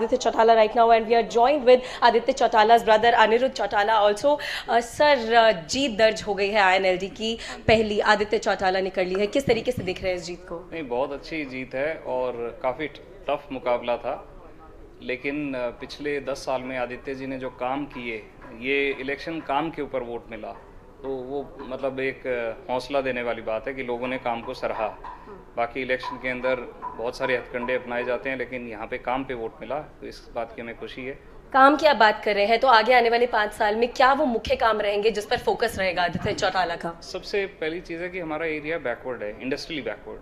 Aditya Chautala right now, and we are joined with Aditya Chautala's brother Anirudh Chautala also. Sir, जीत दर्ज हो गई है INLD की पहली, आदित्य चौटाला ने कर ली है। किस तरीके से दिख रहे हैं इस जीत को? नहीं, बहुत अच्छी जीत है और काफ़ी टफ मुकाबला था, लेकिन पिछले 10 साल में आदित्य जी ने जो काम किए, ये इलेक्शन काम के ऊपर वोट मिला, तो वो मतलब एक हौसला देने वाली बात है कि लोगों ने काम को सराहा। बाकी इलेक्शन के अंदर बहुत सारे हथकंडे अपनाए जाते हैं, लेकिन यहाँ पे काम पे वोट मिला, तो इस बात की हमें खुशी है। काम की आप बात कर रहे हैं, तो आगे आने वाले 5 साल में क्या वो मुख्य काम रहेंगे जिस पर फोकस रहेगा आदित्य चौटाला का? सबसे पहली चीज़ है कि हमारा एरिया बैकवर्ड है, इंडस्ट्रियली बैकवर्ड।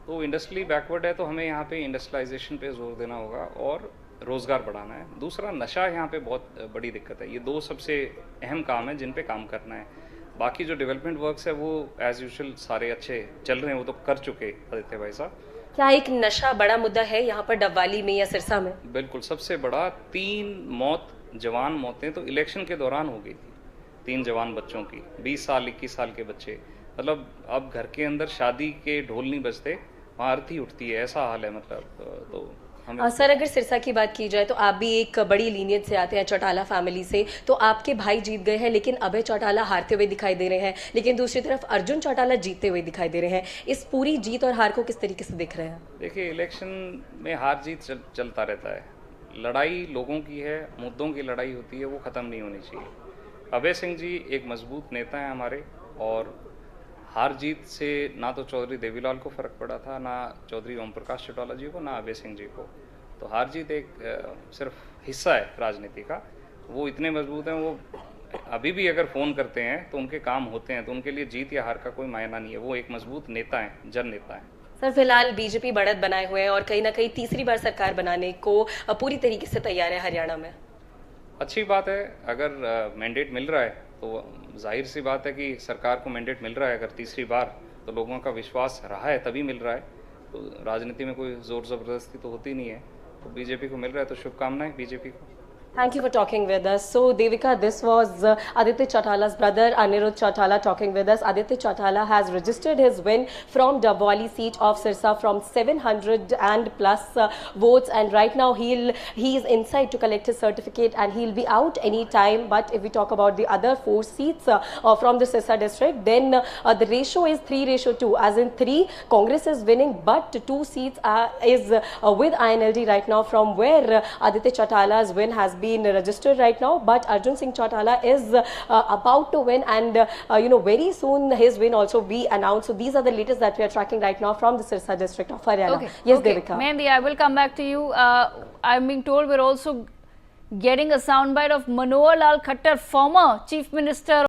तो इंडस्ट्रियली बैकवर्ड है तो हमें यहाँ पे इंडस्ट्रियलाइजेशन पे जोर देना होगा और रोज़गार बढ़ाना है। दूसरा, नशा यहाँ पे बहुत बड़ी दिक्कत है। ये दो सबसे अहम काम है जिन पे काम करना है। बाकी जो डेवलपमेंट वर्क्स है वो एज यूजुअल सारे अच्छे चल रहे हैं, वो तो कर चुके आदित्य भाई साहब। क्या एक नशा बड़ा मुद्दा है यहाँ पर डबवाली में या सिरसा में? बिल्कुल, सबसे बड़ा 3 मौत, जवान मौतें तो इलेक्शन के दौरान हो गई थी। 3 जवान बच्चों की, 20 साल 21 साल के बच्चे। मतलब अब घर के अंदर शादी के ढोल नहीं बजते, वहाँ आरती उठती है, ऐसा हाल है। मतलब तो हमें सर, अगर सिरसा की बात की जाए तो आप भी एक बड़ी लीनियत से आते हैं, चौटाला फैमिली से, तो आपके भाई जीत गए हैं लेकिन अभय चौटाला हारते हुए दिखाई दे रहे हैं, लेकिन दूसरी तरफ अर्जुन चौटाला जीतते हुए दिखाई दे रहे हैं। इस पूरी जीत और हार को किस तरीके से देख रहे हैं? देखिए, इलेक्शन में हार जीत चलता रहता है। लड़ाई लोगों की है, मुद्दों की लड़ाई होती है, वो ख़त्म नहीं होनी चाहिए। अभय सिंह जी एक मजबूत नेता हैं हमारे, और हार जीत से ना तो चौधरी देवीलाल को फ़र्क पड़ा था, ना चौधरी ओम प्रकाश चौटाला जी को, ना अभय सिंह जी को। तो हार जीत एक सिर्फ हिस्सा है राजनीति का। वो इतने मजबूत हैं, वो अभी भी अगर फ़ोन करते हैं तो उनके काम होते हैं, तो उनके लिए जीत या हार का कोई मायना नहीं है। वो एक मजबूत नेता हैं, जन नेता हैं। सर, फिलहाल बीजेपी बढ़त बनाए हुए हैं और कहीं ना कहीं तीसरी बार सरकार बनाने को पूरी तरीके से तैयार है हरियाणा में। अच्छी बात है, अगर मैंडेट मिल रहा है तो जाहिर सी बात है कि सरकार को मैंडेट मिल रहा है अगर तीसरी बार, तो लोगों का विश्वास रहा है तभी मिल रहा है। तो राजनीति में कोई ज़ोर ज़बरदस्ती तो होती नहीं है, तो बीजेपी को मिल रहा है तो शुभकामनाएं बीजेपी को। Thank you for talking with us. So, Devika, this was Aditya Chautala's brother, Anirudh Chautala, talking with us. Aditya Chautala has registered his win from Dabwali seat of Sirsa from 700 and plus votes, and right now he is inside to collect his certificate, and he'll be out any time. But if we talk about the other 4 seats from the Sirsa district, then the ratio is 3:2, as in 3 Congress is winning, but 2 seats is with INLD right now, from where Aditya Chautala's win has been registered right now, but Arjun Singh Chautala is about to win, and very soon his win also be announced. So these are the latest that we are tracking right now from the Sirsa district of Haryana. Okay. Yes, okay. Devika. Mehendi, I will come back to you. I'm being told we're also getting a soundbite of Manohar Lal Khattar, former Chief Minister